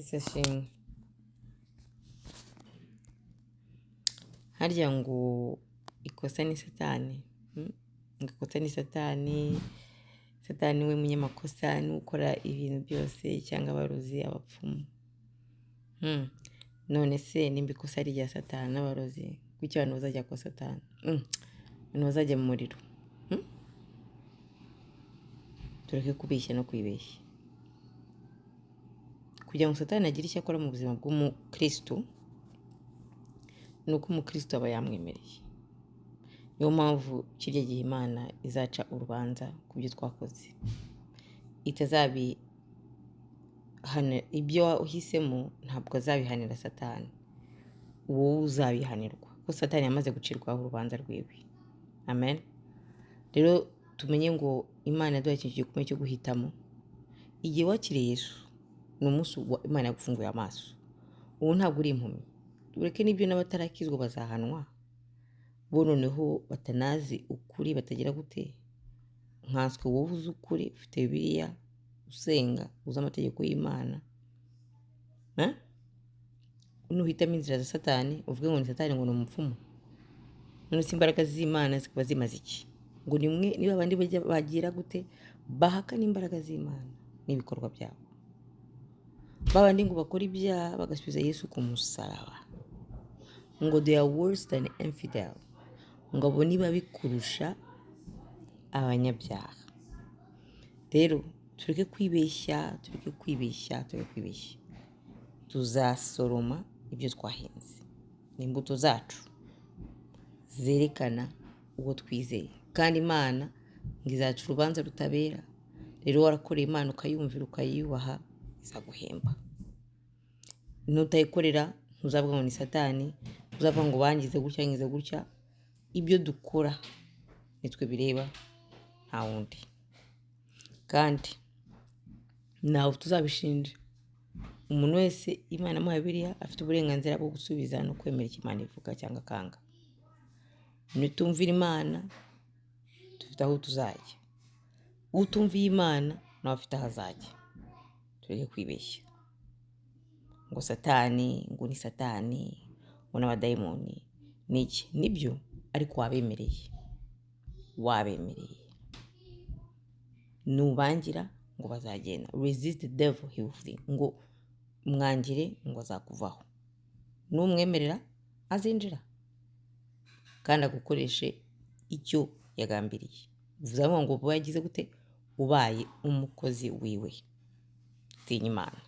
Isashimwe. Harya ngo ikosa ni satani. Ikosa ni satani. Satani we munyamakosa ni ukora ibintu byose cyangwa abarozi abapfumu. None se nimba ikosa ari rya satani n'abarozi kuki abantu bazajya kwa satani? Abantu bazajya mu muriro. Tureke kubeshya no kwibeshya. Kugira ngo satani agire icyo akora mu buzima bw'umukristo ni uko umukristo aba yamwemereye. Niyo mpamvu kirya gihe Imana izaca urubanza ku byo twakoze. Ibyo uhisemo ntabwo azabihanira satani, wowe uzabihanirwa kuko satani yamaze gucirwaho urubanza rwiwe. Amen. Rero tumenye ngo Imana yaduhaye ikintu gikomeye cyo guhitamo. Igihe wakiriye Yesu ni umunsi Imana yagufunguye amaso. Ubu ntabwo uri impumyi. Ureke n'ibyo n'abatarakizwa bazahanwa, bo noneho batanazi ukuri batagira gute. Nkanswe wowe uzi ukuri, ufite Bibiliya, usenga, uzi amategeko y'Imana. Nuhitamo inzira za satani uvuge ngo ni satani, ngo ni umupfumu. None se imbaraga z'Imana zikaba zimaze iki? Ngo niba abandi bagira gute bahakana imbaraga z'Imana n'ibikorwa byabo. Babandi ngo bakora ibyaha bagasubiza Yesu ku musaraba, ngo they are worse than infidel. Ngo abo niba bikurusha abanyabyaha. Rero tureke kwibeshya. Tuzasoroma ibyo twahinze. Ni imbuto zacu zerekana uwo twizeye. Kandi Imana ngo izaca urubanza rutabera. Rero warakoreye Imana ukayumvira ukayiyubaha, izaguhemba. Nutayikorera ntuzavuga ngo ni satani, uzavuga ngo bangize gutya. Ibyo dukora nitwe bireba, nta wundi. Kandi ntawe tuzabishinja. Umuntu wese Imana amuhaye Bibiliya afite uburenganzira bwo gusubiza no kwemera icyo Imana ivuga cyangwa akanga. Nitumvira Imana dufite aho tuzajya. Utumviye Imana nawe afite aho azajya. Tureke kwibeshya ngo satani, ngo ni satani, ngo n'abadayimoni n'iki. Nibyo ariko wabemereye. Nubangira ngo bazagenda. Resist the devil, he will flee. Ngo mwangire ngo azakuvaho. Numwemerera azinjira kandi agukoreshe icyo yagambiriye. Bivuze ngo uba yagize gute? Ubaye umukozi wiwe. Tinya Imana.